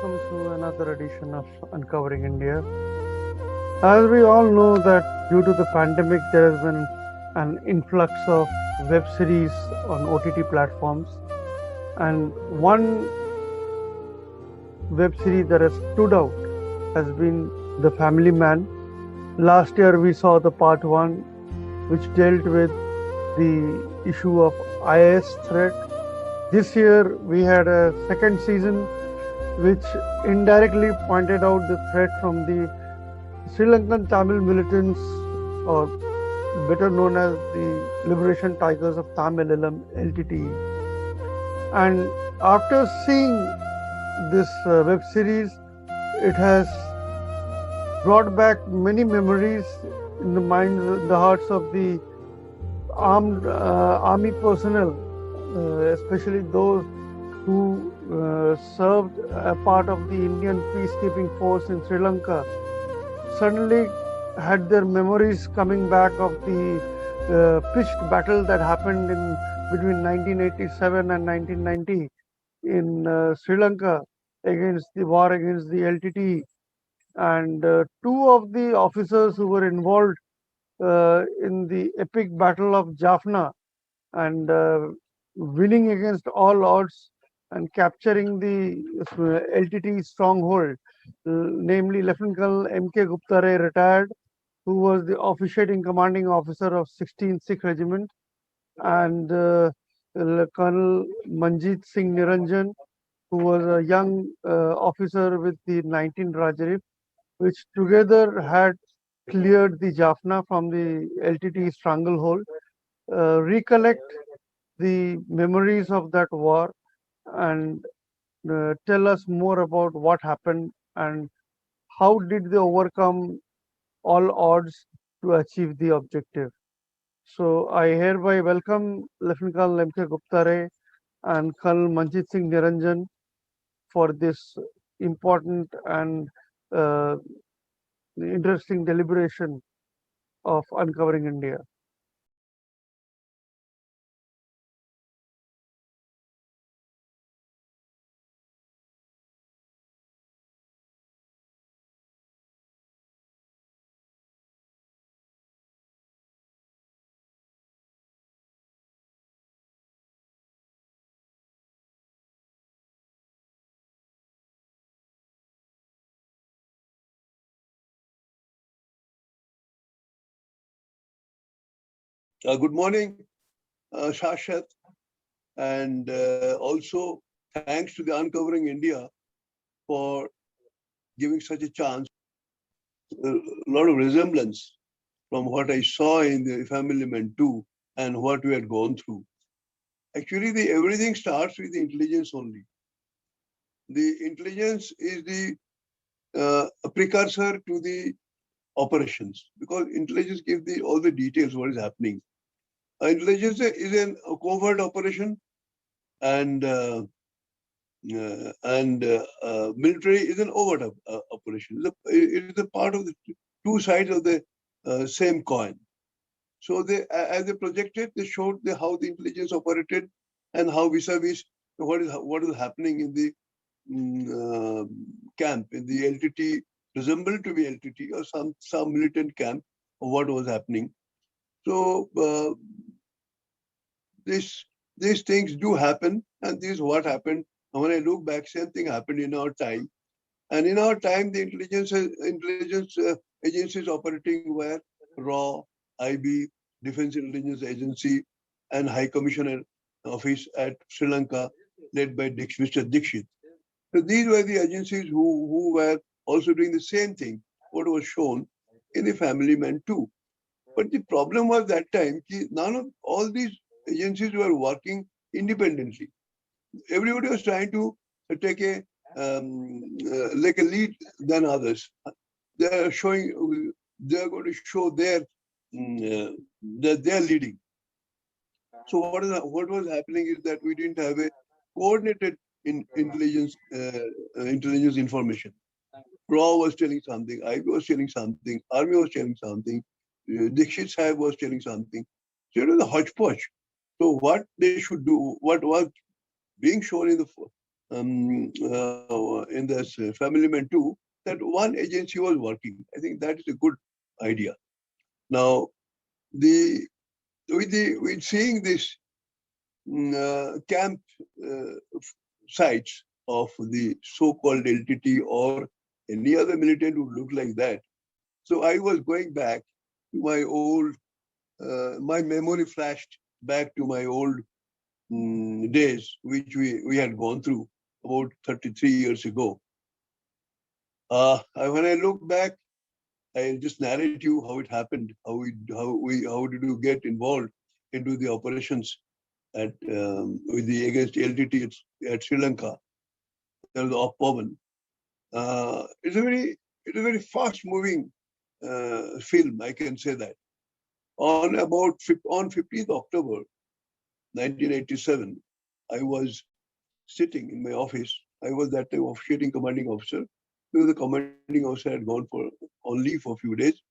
welcome to another edition of Uncovering India. As we all know that due to the pandemic, there has been an influx of web series on OTT platforms, and one web series that has stood out has been The Family Man. Last year, we saw the part one, which dealt with the issue of IS threat. This year, we had a second season which indirectly pointed out the threat from the Sri Lankan Tamil militants, or better known as the Liberation Tigers of Tamil, Elam, LTTE. And after seeing this web series, it has brought back many memories in the minds, in the hearts of the armed army personnel, especially those who served a part of the Indian peacekeeping force in Sri Lanka, suddenly had their memories coming back of the pitched battle that happened in between 1987 and 1990 in Sri Lanka against the war against the LTTE. And two of the officers who were involved in the epic battle of Jaffna and winning against all odds and capturing the LTT stronghold, namely Lieutenant Colonel M K Gupta Ray, retired, who was the officiating commanding officer of 16th Sikh Regiment, and Colonel Manjit Singh Niranjan, who was a young officer with the 19th RAJRIF, which together had cleared the Jaffna from the LTT stranglehold. Recollect the memories of that war and tell us more about what happened and how did they overcome all odds to achieve the objective. So I hereby welcome Lieutenant Colonel M K Gupta Ray and Colonel Manjit Singh Niranjan for this important and uh, interesting deliberation of uncovering India. Good morning, Shashat, and also thanks to the Uncovering India for giving such a chance. A lot of resemblance from what I saw in the Family Man 2 and what we had gone through. Actually, everything starts with the intelligence only. The intelligence is the precursor to the operations, because intelligence gives all the details what is happening. Intelligence is a covert operation, and military is an overt operation. It is a part of the two sides of the same coin. So as they projected, they showed how the intelligence operated and how vis-a-vis what is happening in the camp, in the LTT, resembled to be LTT or some militant camp of what was happening. So these things do happen, and this is what happened. And when I look back, same thing happened in our time. And in our time, the intelligence agencies operating were RAW, IB, Defense Intelligence Agency, and High Commissioner Office at Sri Lanka, led by Mr. Dixit. So these were the agencies who were also doing the same thing, what was shown in the Family Man 2. But the problem was that time, none of all these agencies were working independently. Everybody was trying to take a like a lead than others. They are showing, they are going to show that they are leading. So what was happening is that we didn't have a coordinated intelligence information. RAW was telling something, IB was telling something, Army was telling something, Dixit Sahib was telling something. So it was a hodgepodge. So what they should do, what was being shown in the in this Family Man 2, that one agency was working. I think that is a good idea. Now, with seeing this camp sites of the so-called LTT or any other militant would look like that. So I was going back to my old, my memory flashed back to my old days, which we had gone through about 33 years ago. When I look back, I'll just narrate you how it happened, how did you get involved into the operations at with the against LTT at Sri Lanka. There was Op Pawan. It's a very fast moving film. I can say that. On 15th October 1987, I was sitting in my office. I was that time officiating commanding officer, because the commanding officer had gone on leave for a few days.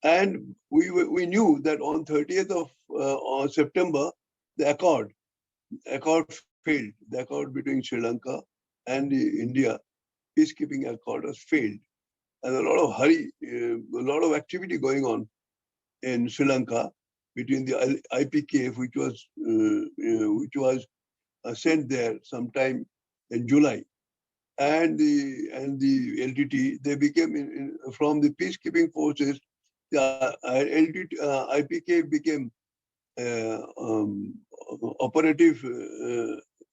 And we knew that on 30th of on September, the accord failed. The accord between Sri Lanka and India, peacekeeping accord, has failed. And a lot of hurry, a lot of activity going on in Sri Lanka between the IPKF, which was sent there sometime in July, and the LTT. They became from the peacekeeping forces. The IPKF became operative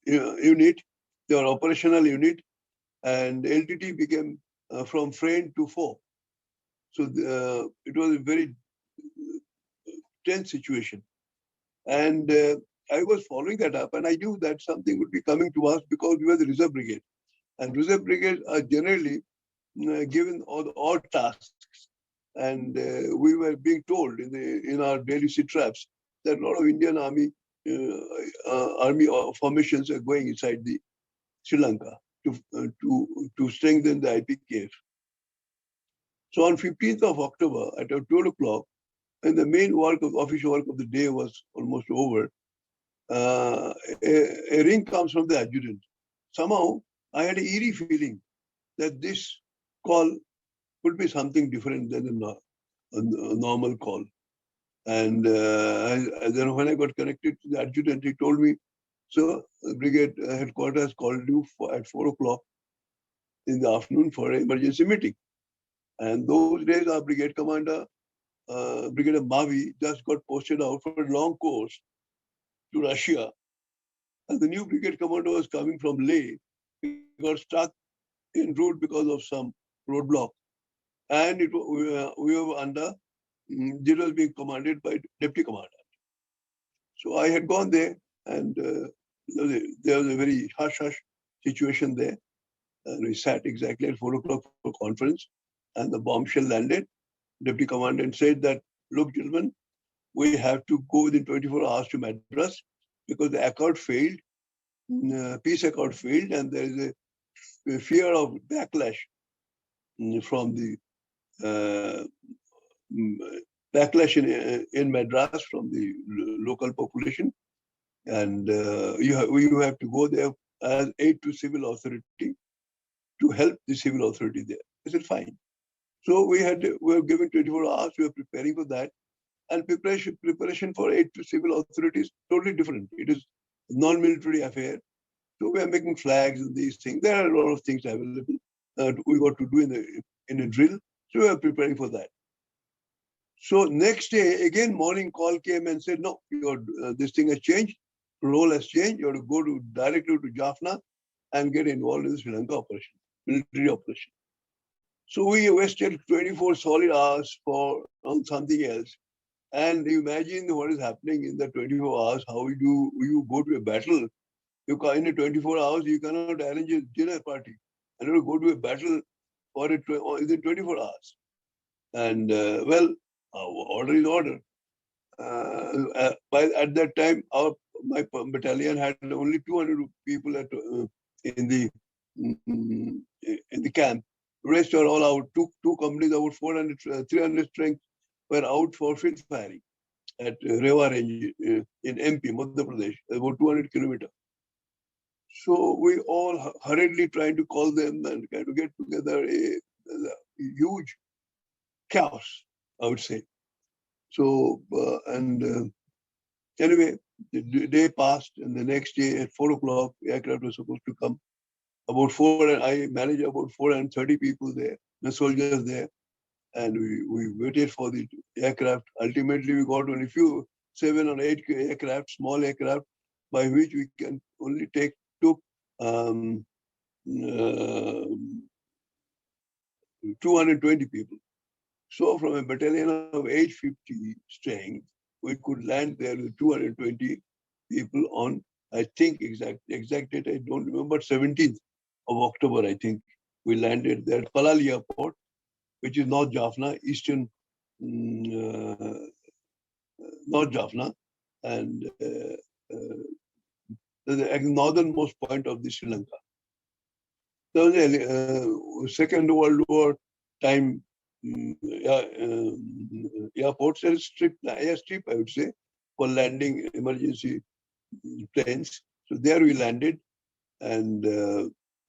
unit. They were operational unit, and LTT became from friend to foe. So it was a very tense situation. And I was following that up, and I knew that something would be coming to us because we were the Reserve Brigade. And Reserve Brigades are generally given all the odd tasks. And we were being told in our daily sit traps that a lot of Indian army formations are going inside the Sri Lanka to strengthen the IPKF. So on 15th of October at 12 o'clock, and the main official work of the day was almost over, a ring comes from the adjutant. Somehow I had an eerie feeling that this call would be something different than a normal call. And then when I got connected to the adjutant, he told me, "Sir, brigade headquarters called you at 4 o'clock in the afternoon for an emergency meeting." And those days, our brigade commander, Brigadier Mavi, just got posted out for a long course to Russia. And the new brigade commander was coming from Leh. He got stuck en route because of some roadblock. And we were under, it was being commanded by deputy commander. So I had gone there, and there was a very hush-hush situation there. And we sat exactly at 4 o'clock for conference, and the bombshell landed. Deputy commandant said that, "Look, gentlemen, we have to go within 24 hours to Madras because the accord failed, peace accord failed, and there is a fear of backlash from the backlash in Madras from the local population, and you have to go there as aid to civil authority to help the civil authority there." I said, "Fine." So we were given 24 hours. We were preparing for that, and preparation for aid to civil authorities totally different. It is non-military affair. So we are making flags and these things. There are a lot of things available. We got to do in a drill. So we are preparing for that. So next day, again, morning call came and said, "No, this thing has changed. Role has changed. You have to go directly to Jaffna and get involved in the Sri Lanka operation, military operation." So we wasted 24 solid hours on something else. And you imagine what is happening in the 24 hours. How you go to a battle? In 24 hours, you cannot arrange a dinner party. And you go to a battle within 24 hours. And order is order. At that time, my battalion had only 200 people in the camp. The rest are all out. Two companies, about 400, 300 strength, were out for field firing at Rewa range in MP, Madhya Pradesh, about 200 kilometers. So we all hurriedly trying to call them and trying to get together. A huge chaos, I would say. So, anyway, the day passed, and the next day at 4 o'clock, the aircraft was supposed to come. About four, and I managed about 430 people there, the soldiers there, and we waited for the aircraft. Ultimately, we got only few 7 or 8 aircraft, small aircraft, by which we can only took um, uh, 220 people. So from a battalion of 850 strength, we could land there with 220 people on, I think exact date, I don't remember, 17th of October, I think. We landed there at Palali Airport, which is North Jaffna, eastern mm, North Jaffna, and the northernmost point of the Sri Lanka. There was a Second World War time airports and airstrip, I would say, for landing emergency planes. So there we landed, and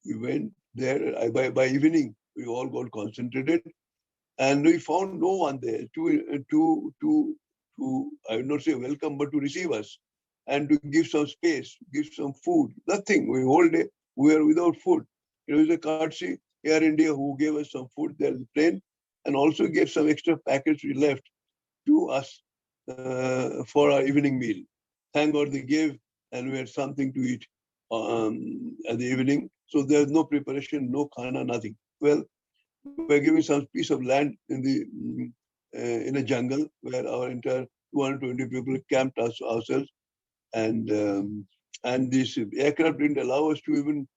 we went there. By evening, we all got concentrated, and we found no one there to I would not say welcome, but to receive us and to give some space, give some food. Nothing. We whole day we were without food. It was a courtesy Air India who gave us some food there in the plane, and also gave some extra packets we left to us for our evening meal. Thank God they gave, and we had something to eat at the evening. So there's no preparation, no khana, nothing. Well, we're given some piece of land in a jungle where our entire 220 people camped ourselves, and this aircraft didn't allow us to even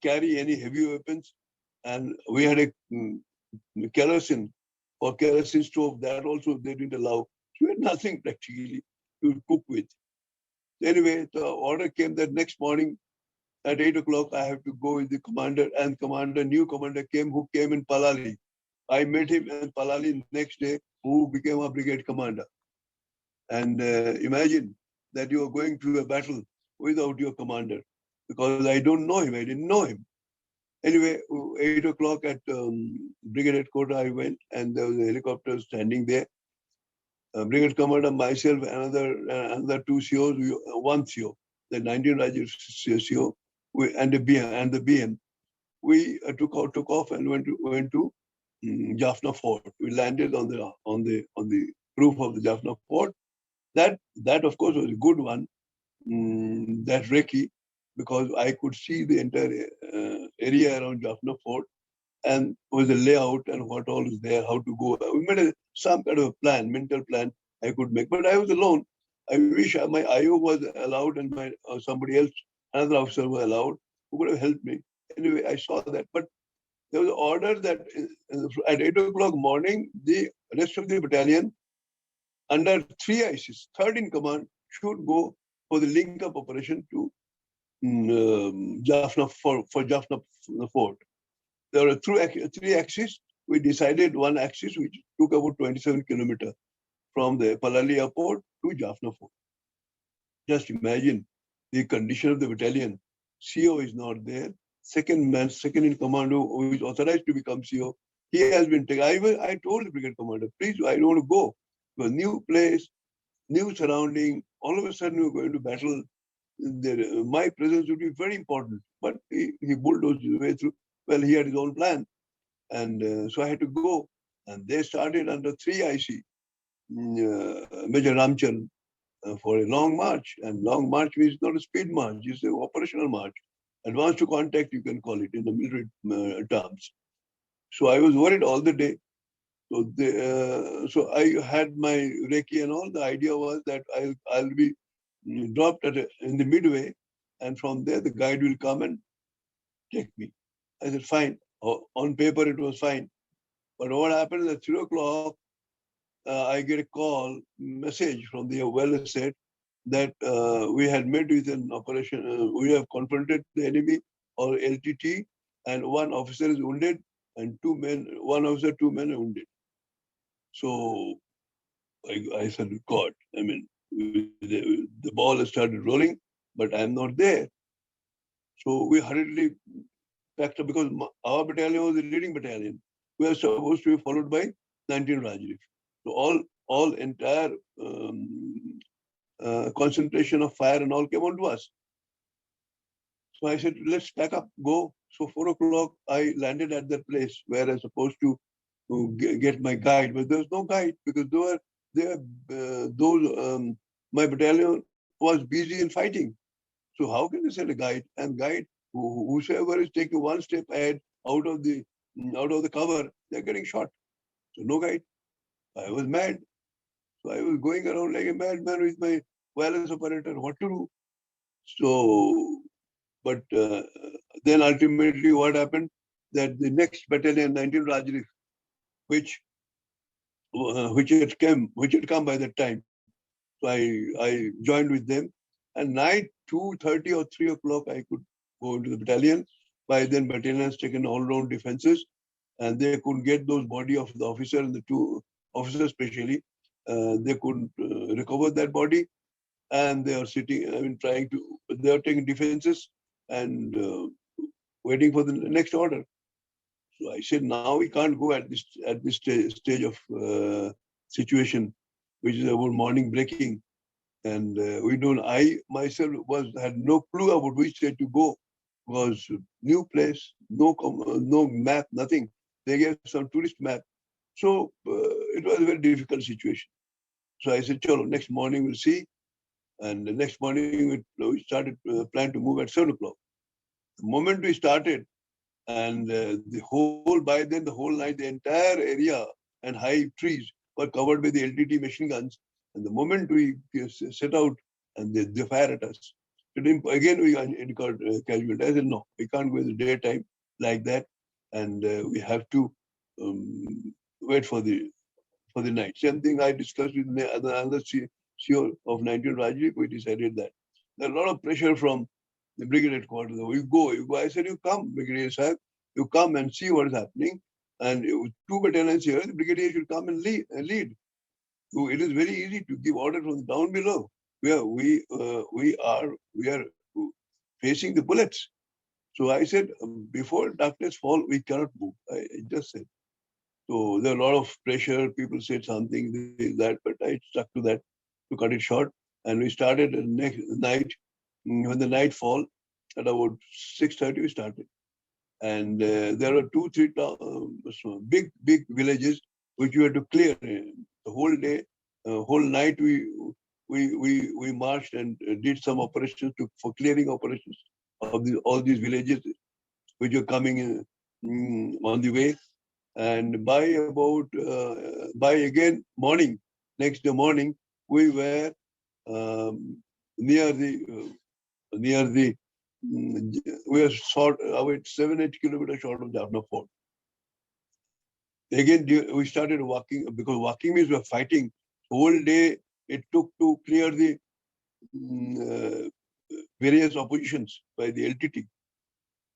carry any heavy weapons, and we had a kerosene or kerosene stove that also they didn't allow. So we had nothing practically to cook with. Anyway, the order came that next morning at 8 o'clock, I have to go with the commander, and new commander who came in Palali. I met him in Palali next day, who became our brigade commander. And imagine that you are going to a battle without your commander, because I don't know him. I didn't know him. Anyway, 8 o'clock at brigade headquarters, I went, and there was a helicopter standing there. Brigade commander, myself, another two COs, one CO, the 19 RAJRIF CO, and the BM. We took off and went to Jaffna Fort. We landed on the roof of the Jaffna Fort. That of course was a good one. That recce, because I could see the entire area around Jaffna Fort, and was the layout and what all is there, how to go. We made some kind of a plan, mental plan I could make, but I was alone. I wish my IO was allowed, and my somebody else, another officer was allowed, who could have helped me. Anyway, I saw that, but there was an order that at 8 o'clock morning, the rest of the battalion under three ICs, third in command, should go for the link-up operation to Jaffna for Jaffna Fort. There were three axes. We decided one axis, which took about 27 kilometers from the Palali airport to Jaffna Fort. Just imagine the condition of the battalion. CO is not there. Second in command, who is authorized to become CO, he has been taken. I told the brigade commander, please, I don't want to go to a new place, new surrounding. All of a sudden, we're going to battle. My presence would be very important. But he bulldozed his way through. Well, he had his own plan. And so I had to go. And they started under 3 IC, Major Ramchan, for a long march. And long march means not a speed march, it's an operational march. Advance to contact, you can call it in the military terms. So I was worried all the day. So I had my recce and all. The idea was that I'll be dropped in the midway, and from there the guide will come and take me. I said, fine. On paper, it was fine. But what happened is at 3 o'clock, I get a message from the well said that we had met with an operation. We have confronted the enemy or LTT, and one officer is wounded, and one officer, 2 men are wounded. So I said, God, I mean, the ball has started rolling, but I'm not there. So we hurriedly packed up because our battalion was the leading battalion. We were supposed to be followed by 19 RAJRIF. So all entire concentration of fire and all came onto us. So I said, let's pack up, go. So 4 o'clock, I landed at that place where I was supposed to get my guide, but there was no guide because my battalion was busy in fighting. So how can you send a guide? And guide, whosoever is taking one step ahead out of the cover, they're getting shot. So no guide. I was mad. So I was going around like a madman with my wireless operator. What to do? So, but then ultimately what happened? That the next battalion, 19 RAJRIF, which which had come by that time. So I joined with them. And night 2:30 or 3 o'clock, I could go into the battalion. By then, battalion has taken all-round defenses, and they couldn't get those body of the officer and the two officers, especially. They couldn't recover that body, and they are sitting. I mean, they are taking defenses and waiting for the next order. So I said, now we can't go at this stage of situation, which is about morning breaking. And I myself had no clue about which state to go. Was new place, no map, nothing. They gave some tourist map. So it was a very difficult situation. So I said, chalo, next morning we'll see. And the next morning we started plan to move at 7 o'clock. The moment we started, and by then the whole night, the entire area and high trees were covered by the LTT machine guns. And the moment we set out, and they fire at us. Again, we incurred casualties. I said, no, we can't go in the daytime like that. And we have to wait for the night. Same thing I discussed with another CEO of 19 RAJRIF. We decided that. There's a lot of pressure from the brigade headquarters. You go. I said, you come, Brigadier Sahib. You come and see what is happening. And two battalions here, the brigadier should come and lead. So it is very easy to give order from down below. We are facing the bullets. So I said, before darkness fall, we cannot move. I just said. So there are a lot of pressure. People said something, that, but I stuck to that to cut it short. And we started the next night. When the night fall, at about 6:30, we started. And there are 2-3 big villages which we had to clear. The whole day, whole night we marched and did some operations for clearing operations of all these villages which are coming on the way. And by again morning, next day morning, we were near the we are short about 7-8 kilometers short of Jaffna Fort. Again, we started walking, because walking means we are fighting. Whole day it took to clear the various oppositions by the LTT.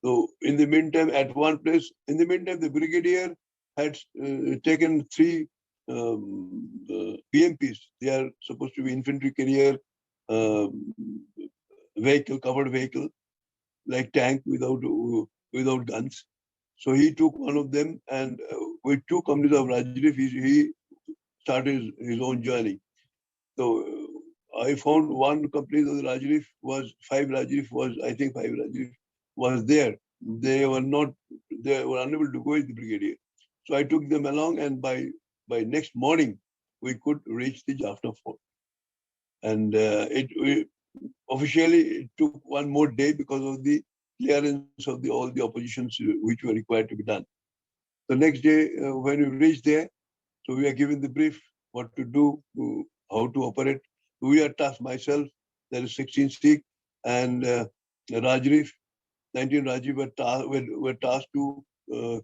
So in the meantime, at one place, the brigadier had taken 3 PMPs. They are supposed to be infantry carrier vehicle, covered vehicle, like tank without guns. So he took one of them, and with 2 companies of RAJRIF, he started his own journey. So I found one company of the RAJRIF was 5 RAJRIF was there. They were unable to go with the brigadier. So I took them along, and by next morning we could reach the Jaffna Fort. And officially it took one more day because of the clearance of all the oppositions which were required to be done. The next day, when we reached there, so we are given the brief what to do, how to operate. We are tasked, myself, there is 16 Sikh, and RAJRIF, 19 RAJRIF were tasked to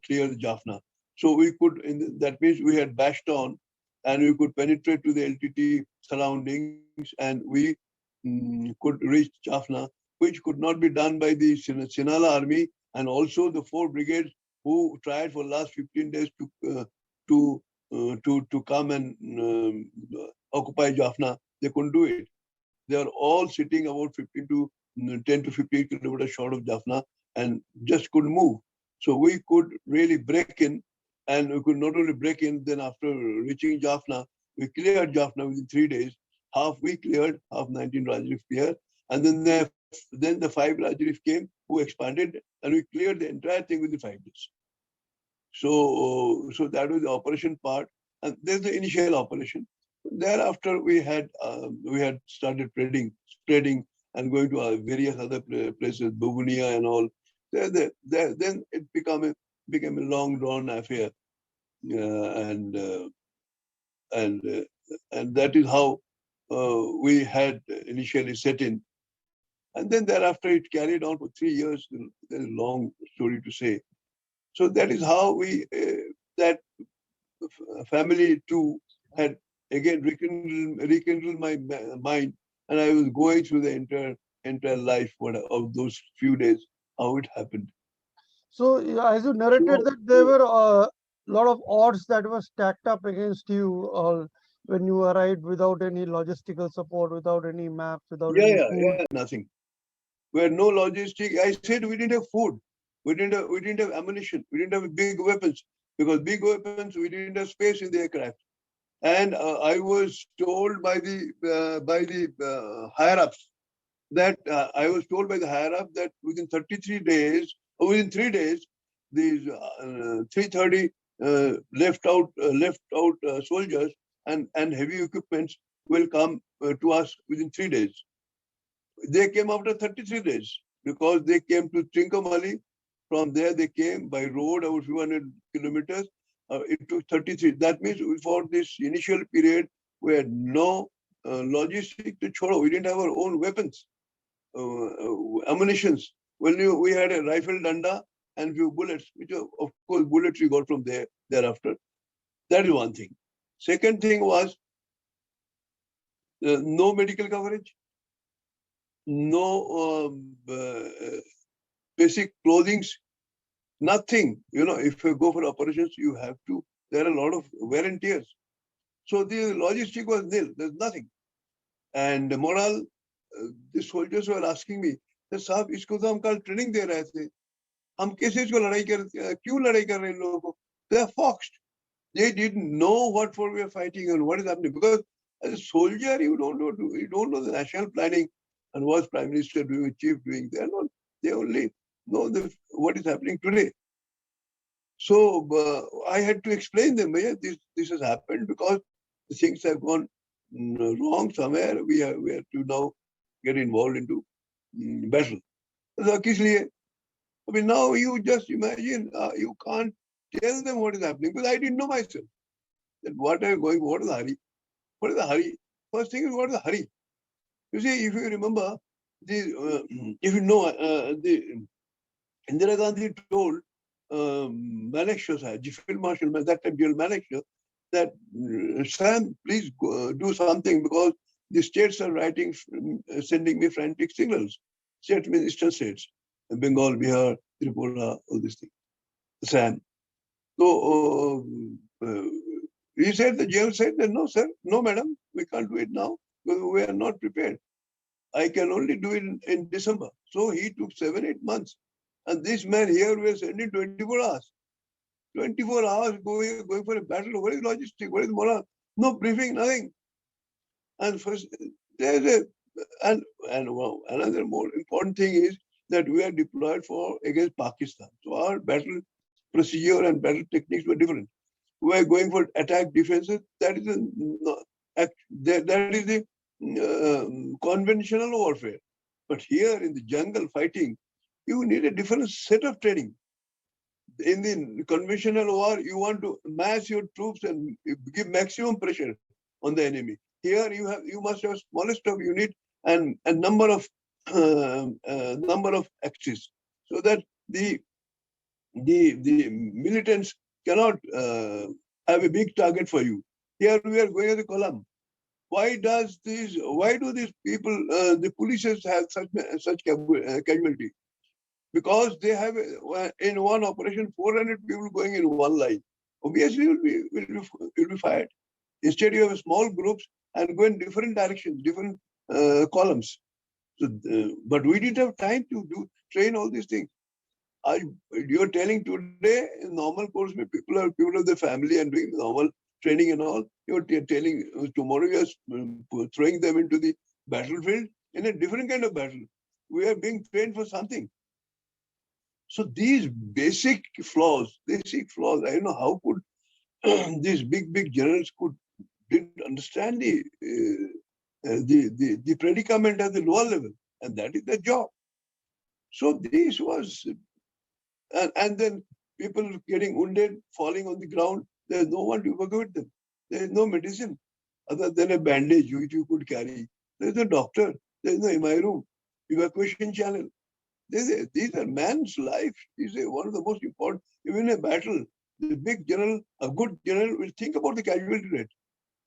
clear the Jaffna. So we could, that means we had bashed on, and we could penetrate to the LTT surroundings, and we could reach Jaffna, which could not be done by the Sinhala army, and also the 4 brigades who tried for the last 15 days to come and occupy Jaffna. They couldn't do it. They are all sitting about 15 to 10 to 15 kilometers short of Jaffna and just couldn't move. So we could really break in, and we could not only break in, then after reaching Jaffna, we cleared Jaffna within 3 days. Half we cleared, half 19 RAJRIF cleared. And then the 5 RAJRIF came who expanded, and we cleared the entire thing within 5 days. So that was the operation part. And there's the initial operation. Thereafter, we had started spreading and going to various other places, Bubunia and all. Then it became a long drawn affair, and that is how we had initially set in, and then thereafter it carried on for 3 years. There's a long story to say. So that is how we that family too had again rekindled my mind, and I was going through the entire life of those few days, how it happened. So, as you narrated So, that there were a lot of odds that were stacked up against you when you arrived without any logistical support, without any maps, without any food. yeah, nothing. We had no logistic. I said we didn't have food. We didn't have ammunition. We didn't have big weapons, because big weapons we didn't have space in the aircraft. And I was told by the higher ups that within 33 days, or within 3 days, these 330 left out soldiers and heavy equipments will come to us within 3 days. They came after 33 days because they came to Trincomalee. From there, they came by road over 200 kilometers. It took 33. That means for this initial period, we had no logistic to choro. We didn't have our own weapons, ammunitions. We had a rifle danda and few bullets, which of course bullets we got from thereafter. That is one thing. Second thing was no medical coverage, no basic clothing, nothing. If you go for operations, there are a lot of wear and tears. So the logistic was nil. There's nothing. And the morale, the soldiers were asking me, "Sahab, isko to hum kal training de rahe the. Hum kaise isko kyun ladai kar rahe logon ko?" They are foxed. They didn't know what for we are fighting and what is happening. Because as a soldier, you don't know the national planning and what's Prime Minister doing, Chief doing. They only know what is happening today. So I had to explain them, yeah, this has happened because the things have gone wrong somewhere. We have to now get involved into battle. So, I mean, now you just imagine, you can't tell them what is happening, because I didn't know myself. That what is the hurry? What is the hurry? First thing is, what is the hurry? You see, if you remember, if you know, the Indira Gandhi told Manekshaw, Field Marshal, that time General Manekshaw, that Sam, please do something, because the states are sending me frantic signals. States means eastern states, Bengal, Bihar, Tripura, all these things. Sam. So the general said that, no, sir, no, madam, we can't do it now because we are not prepared. I can only do it in December. So he took 7-8 months. And this man here was sending 24 hours. 24 hours going for a battle. What is logistic? What is morale? No briefing, nothing. And first, another more important thing is that we are deployed against Pakistan. So our battle procedure and battle techniques were different. We are going for attack defenses. That is the conventional warfare. But here in the jungle fighting, you need a different set of training. In the conventional war, you want to mass your troops and give maximum pressure on the enemy. Here, you must have smallest of unit and a number of axes, so that the militants cannot have a big target for you. Here we are going as a column. Why do these people, the police have such casualty? Because they have in one operation 400 people going in one line. Obviously, will be fired. Instead, you have small groups and go in different directions, different columns. So, but we didn't have time to train all these things. You're telling today in normal course, people of the family and doing normal training and all. You're telling tomorrow you are throwing them into the battlefield in a different kind of battle. We are being trained for something. So these basic flaws, I don't know how could these big generals didn't understand the predicament at the lower level, and that is their job. So this was, and then people getting wounded, falling on the ground. There's no one to evacuate them. There is no medicine other than a bandage which you could carry. There's no doctor. There's no MI room, evacuation channel. These are man's life. These are one of the most important. Even in a battle, the big general, a good general, will think about the casualty rate.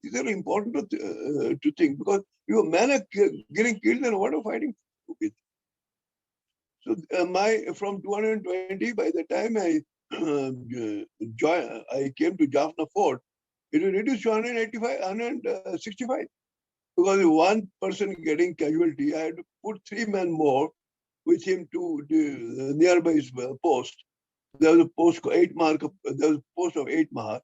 These are important to think, because if a man are getting killed, then what are fighting with? So from 220, by the time I came to Jaffna Fort, it was reduced to 185, 165. Because one person getting casualty, I had to put 3 men more with him to the nearby post. There was a post of 8 mark. There was a post of 8 mark,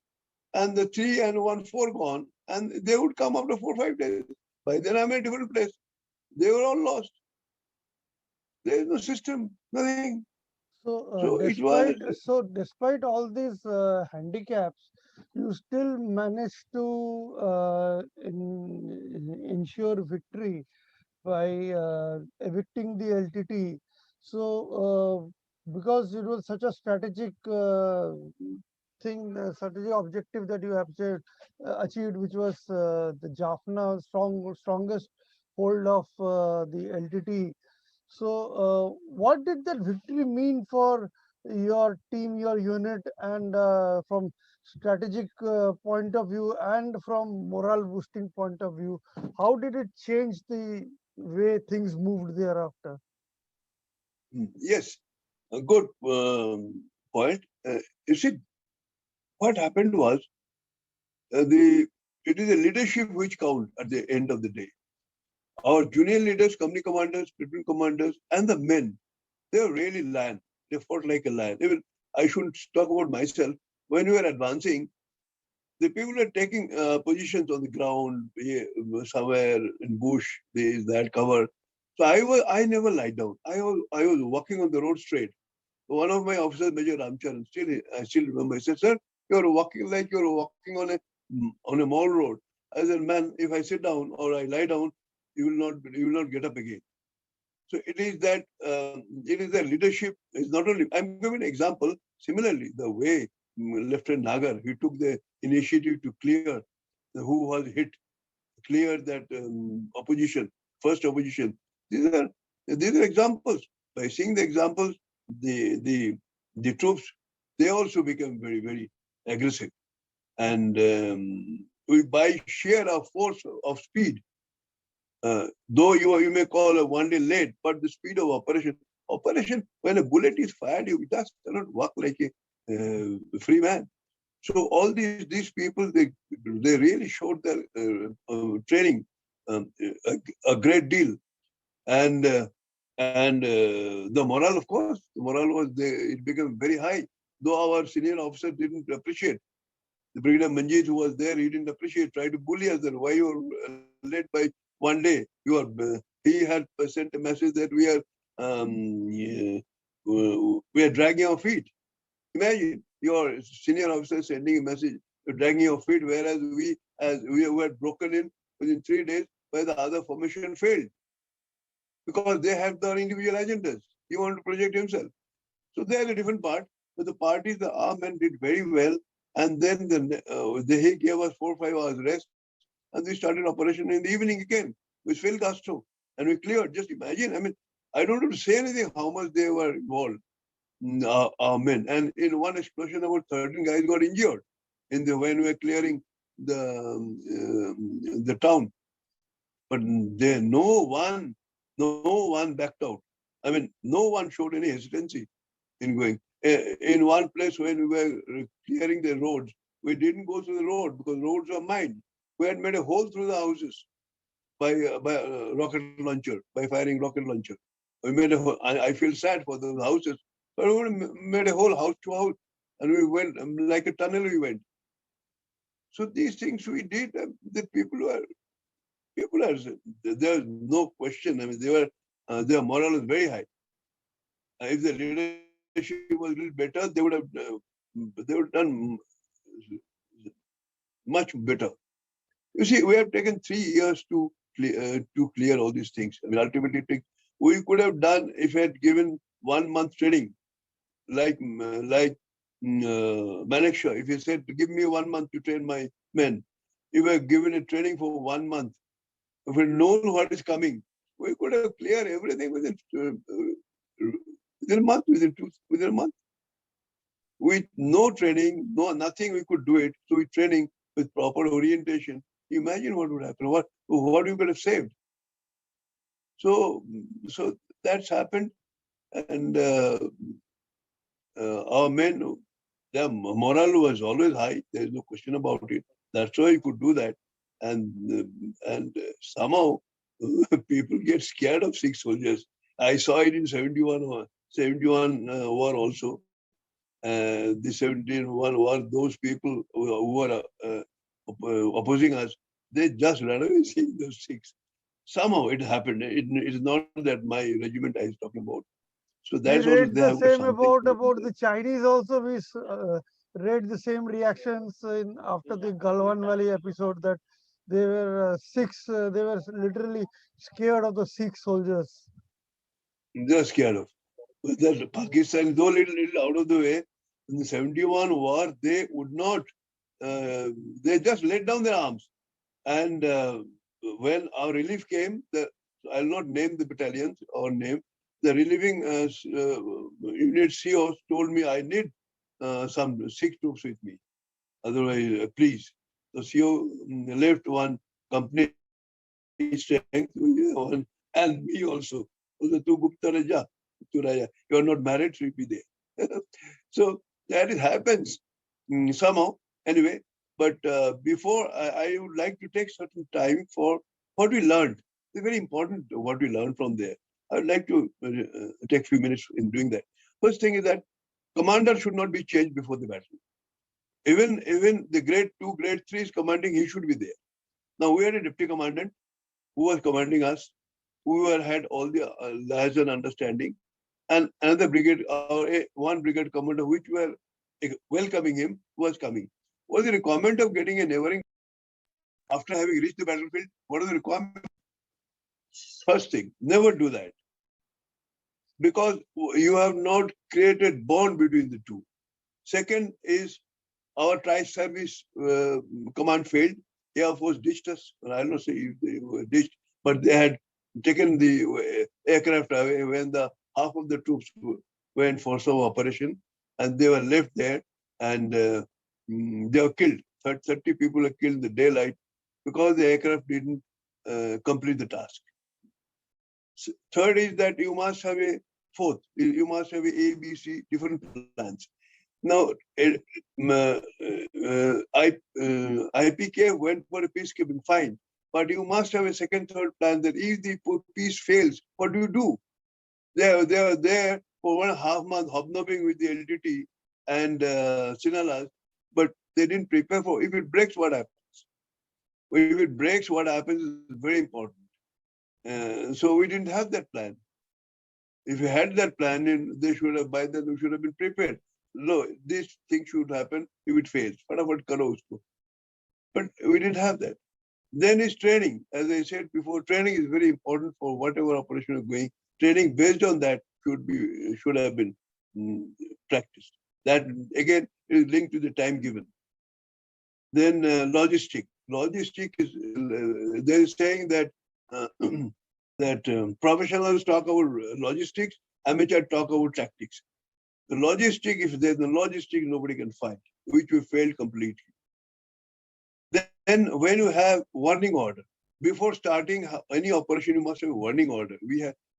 and the 3 and 1 4 gone, and they would come after 4 5 days. By then I'm in a different place. They were all lost. There is no system, nothing. So it was. Despite all these handicaps, you still managed to ensure victory by evicting the LTT. So, because it was such a strategic thing, strategic objective that you have achieved, which was the Jaffna strongest hold of the LTT. So, what did that victory mean for your team, your unit, and from strategic point of view and from morale boosting point of view? How did it change the way things moved thereafter? Yes, a good point. You see, what happened was it is the leadership which count at the end of the day. Our junior leaders, company commanders, platoon commanders, and the men, they were really lion. They fought like a lion. Even I shouldn't talk about myself. When we were advancing, the people were taking positions on the ground, somewhere in bush, this, that, cover. So I never lied down. I was walking on the road straight. One of my officers, Major Ramcharan, I still remember. He said, "Sir, you're walking like you're walking on a mall road." I said, "Man, if I sit down or I lie down, you will not get up again." So it is that leadership is not only. I'm giving an example. Similarly, the way Lieutenant Nagar, he took the initiative to clear who was hit, clear that opposition, first opposition. These are these are examples. By seeing the examples, the the the troops, they also become very aggressive, and by sheer of force of speed, though you may call a 1 day late, but the speed of operation when a bullet is fired, you just cannot walk like a free man. So all these people, they really showed their training a great deal, and the morale, of course, the morale was there. It became very high. Though our senior officer didn't appreciate, the Brigadier Manjit, who was there, he didn't appreciate. Tried to bully us that why you are late by 1 day. You are. He had sent a message that we are dragging our feet. Imagine your senior officer sending a message, you're dragging your feet, whereas we were broken in within 3 days, where the other formation failed because they have their individual agendas. He wanted to project himself. So there's a different part. But the parties, the armed men did very well, and then he gave us 4 or 5 hours rest, and we started operation in the evening again with full gusto, and we cleared. Just imagine. I mean, I don't have to say anything how much they were involved. Our men. And in one explosion, about 13 guys got injured when we were clearing the town. But there, no one backed out. I mean, no one showed any hesitancy in going. In one place when we were clearing the roads, we didn't go through the road because roads are mined. We had made a hole through the houses. by rocket launcher, by firing rocket launcher. We made a whole, I feel sad for those houses, but we made a whole house to house, and we went like a tunnel. We went. So these things we did. The people are. There's no question. I mean, their moral is very high. If the leadership was a little better, they would have much better. You see, we have taken 3 years to clear all these things. I mean, ultimately, we could have done if we had given 1 month training, like Manekshaw. If he said, "Give me 1 month to train my men," if we had given a training for 1 month, if we had known what is coming, we could have cleared everything within a month, within a month. With no training, nothing, we could do it. So with training, with proper orientation, imagine what would happen. What you could have saved. So that's happened, and our men, their morale was always high. There is no question about it. That's why you could do that, and somehow people get scared of Sikh soldiers. I saw it in 71 war also. The 71 war, those people who were opposing us, they just ran away seeing those Sikhs. Somehow it happened. It is not that my regiment I was talking about. So We that's also read they the have got same something. about the Chinese also. We read the same reactions in after the Galwan Valley episode that they were Sikhs. They were literally scared of the Sikh soldiers. They're scared of. But that Pakistan, though little out of the way, in the 71 war, they would not. They just laid down their arms. And when our relief came, I'll not name the battalions or name, the relieving unit CEOs told me I need some Sikh troops with me. Otherwise, please. The CEO left one company strength, and me also. The two Gupta Raja. You are not married, so you be there. So that happens somehow. Anyway, but before I would like to take certain time for what we learned. It's very important what we learned from there. I would like to take a few minutes in doing that. First thing is that commander should not be changed before the battle. Even the grade 2, grade 3 is commanding, he should be there. Now we had a deputy commandant who was commanding us, who had all the liaison understanding, and another brigade, one brigade commander, which were welcoming him, was coming. What was the requirement of getting a neighboring after having reached the battlefield? What is the requirement? First thing, never do that, because you have not created bond between the two. Second is our tri-service command failed. Air Force ditched us. I don't say if they were ditched, but they had taken the aircraft away when the half of the troops went for some operation, and they were left there, and they were killed. 30 people were killed in the daylight because the aircraft didn't complete the task. Third is that you must have a fourth. You must have a B, C, different plans. Now, IPKF went for a peacekeeping, fine. But you must have a second, third plan that if the peace fails, what do? They are there for 1.5 months hobnobbing with the LTTE and Sinalas, but they didn't prepare for if it breaks, what happens? If it breaks, what happens is very important. So we didn't have that plan. If we had that plan, they should have, by then we should have been prepared. No, this thing should happen if it fails. But we didn't have that. Then is training. As I said before, training is very important for whatever operation is going. Training based on that should have been practiced. That again is linked to the time given. Then logistic. Logistic is they're saying that professionals talk about logistics, amateur talk about tactics. The logistic, if there's no logistic, nobody can fight, which we failed completely. Then when you have warning order, before starting any operation, you must have a warning order.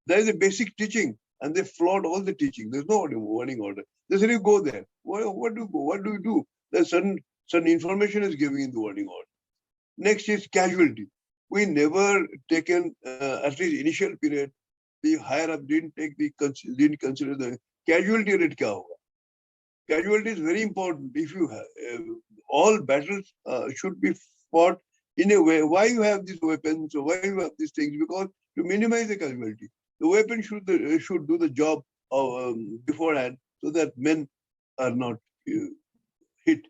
There is a basic teaching, and they flawed all the teaching. There's no warning order. They said you go there. What do you go? What do you do? There's certain information is given in the warning order. Next is casualty. we never taken, at least initial period, the higher up didn't consider the casualty rate kya hoga. Casualty is very important. If you have, all battles should be fought in a way. Why you have these weapons? Or why you have these things? Because to minimize the casualty, the weapon should do the job of, beforehand, so that men are not hit.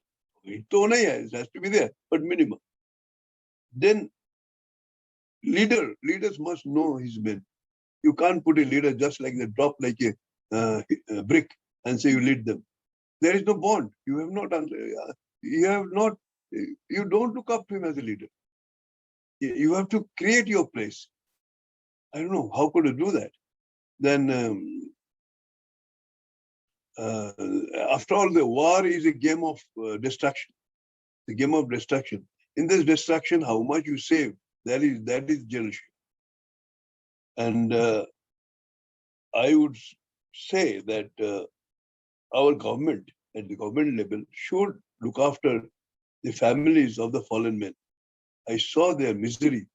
It has to be there, but minimum. Then leaders must know his men. You can't put a leader just like that, drop like a brick and say you lead them. There is no bond. You don't look up to him as a leader. You have to create your place. I don't know, how could you do that? Then, after all, the war is a game of destruction. The game of destruction. In this destruction, how much you save, that is jealousy. And I would say that our government, at the government level, should look after the families of the fallen men. I saw their misery.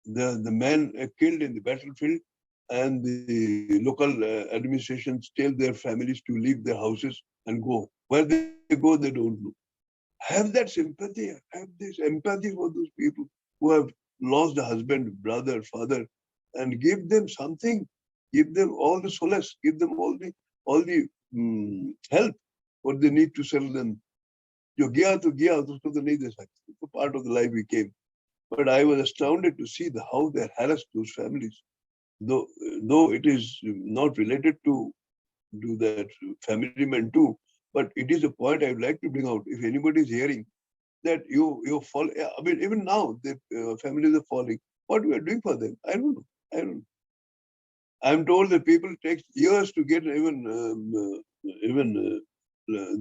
The men killed in the battlefield, and the local administrations tell their families to leave their houses and go. Where they go, they don't know. Have that sympathy, have this empathy for those people who have lost a husband, brother, father, and give them something. Give them all the solace. Give them all the help what they need to settle them. Jo gaya to gaya, usko to nahi de sakte. It's a part of the life we came. But I was astounded to see how they harassed those families. Though it is not related to that family men too, but it is a point I would like to bring out. If anybody is hearing that you fall, I mean, even now the families are falling. What we are doing for them? I don't know. I'm told that people take years to get even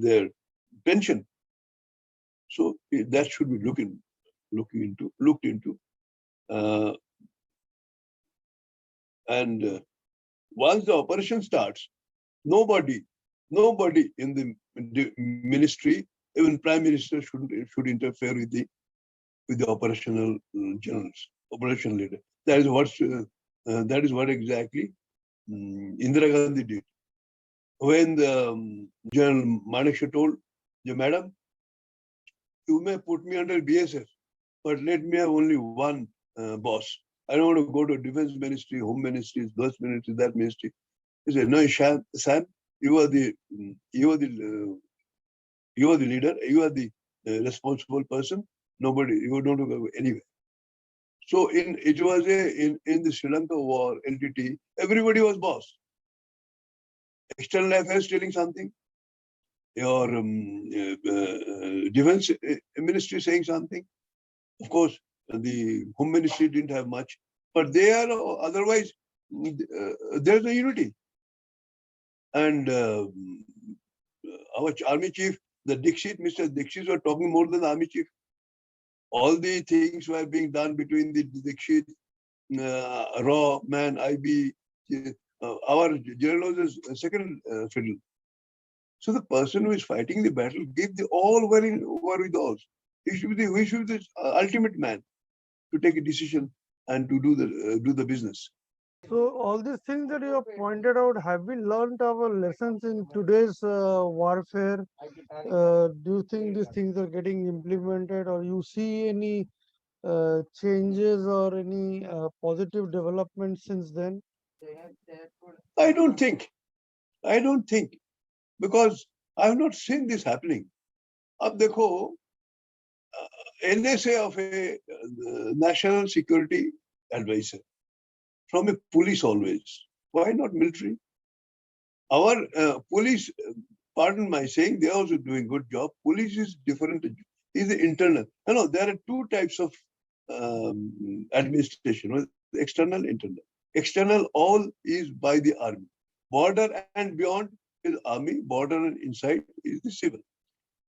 their pension. So that should be looked into. And once the operation starts, nobody in the ministry, even Prime Minister, should interfere with the operational generals, operation leader. That is what exactly Indira Gandhi did. When the General Manekshaw told, Madam, you may put me under BSF, but let me have only one boss. I don't want to go to Defense Ministry, Home Ministry, this ministry, that ministry. He said, no, Sam, you are the leader, you are the responsible person. Nobody, you don't go anywhere. So in the Sri Lanka war, LTTE, everybody was boss. External affairs telling something, your defense ministry saying something. Of course, the home ministry didn't have much, but they are otherwise there's a unity. And our army chief, Mr. Dixit were talking more than the army chief. All the things were being done between the Dixit, Raw, Man, IB. Our general was a second fiddle. So the person who is fighting the battle gave all wherewithals. He should be the ultimate man to take a decision and to do the business. So all these things that you have pointed out, have we learned our lessons in today's warfare? Do you think these things are getting implemented, or you see any changes or any positive developments since then? I don't think, because I have not seen this happening. Ab dekho, NSA of a national security advisor, from a police always. Why not military? Our police, pardon my saying, they are also doing good job. Police is different. Is the internal. There are two types of administration: external, internal. External, all is by the army. Border and beyond is army. Border and inside is the civil.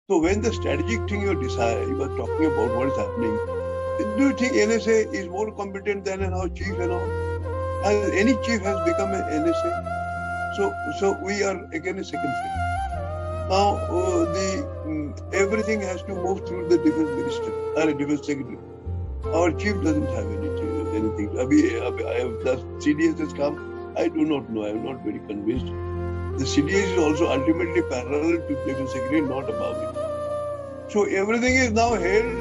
So when the strategic thing you are talking about what is happening, do you think NSA is more competent than our chief and all? And any chief has become an NSA. So we are again a second phase. Now everything has to move through the defense minister or a defense secretary. Our chief doesn't have anything. The CDS has come. I do not know. I am not very convinced. The CDS is also ultimately parallel to Defense Secretary, not above it. So everything is now held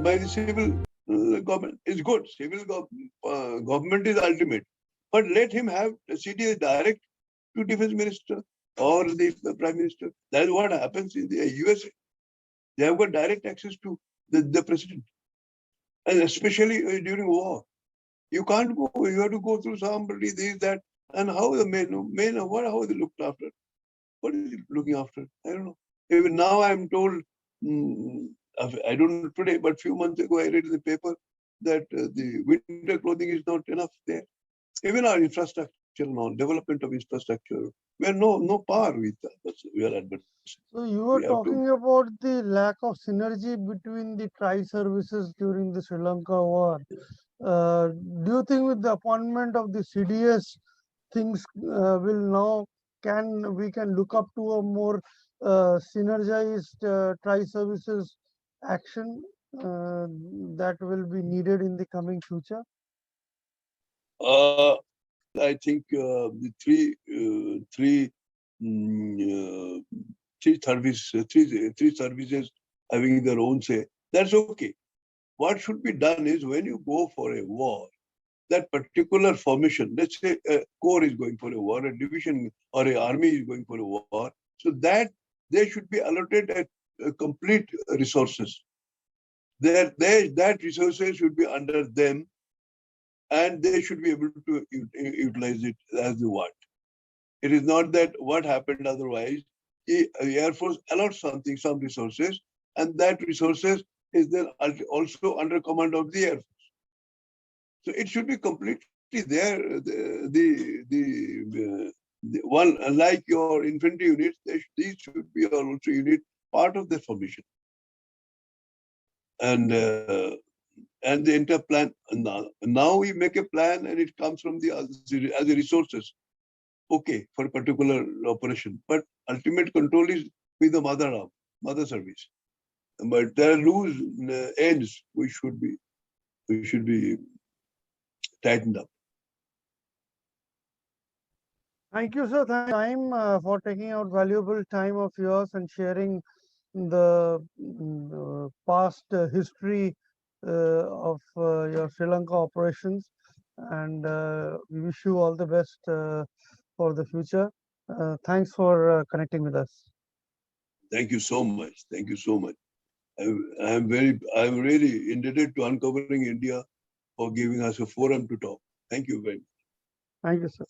by the civil government. It's good. Civil government is ultimate, but let him have the CDS direct to Defense Minister or the Prime Minister. That is what happens in the USA. They have got direct access to the president, and especially during war. You can't go. You have to go through somebody, this, that, and how the men, how they looked after. What is he looking after? I don't know. Even now, I'm told. I don't know today, but few months ago, I read in the paper that the winter clothing is not enough there. Even our infrastructure, development of infrastructure, we are no par with that. We are advertising. So you were talking about the lack of synergy between the tri-services during the Sri Lanka war. Do you think with the appointment of the CDS, things will now we can look up to a more synergized tri-services action that will be needed in the coming future? I think the three services having their own say. That's okay. What should be done is when you go for a war, that particular formation, let's say a corps is going for a war, a division or an army is going for a war, so that they should be allotted a complete resources. That resources should be under them, and they should be able to utilize it as they want. It is not that what happened otherwise. The Air Force allots some resources, and that resources is then also under command of the Air Force. So it should be completely there. The one, like your infantry units, these should be also unit part of the formation. And the entire plan. Now we make a plan, and it comes from as the resources. Okay, for a particular operation, but ultimate control is with the mother service. But there are loose ends which should be tightened up. Thank you, sir. Thank you for taking out valuable time of yours and sharing the past history of your Sri Lanka operations. And we wish you all the best for the future. Thanks for connecting with us. Thank you so much. Thank you so much. I'm really indebted to Uncovering India for giving us a forum to talk. Thank you very much. Thank you, sir.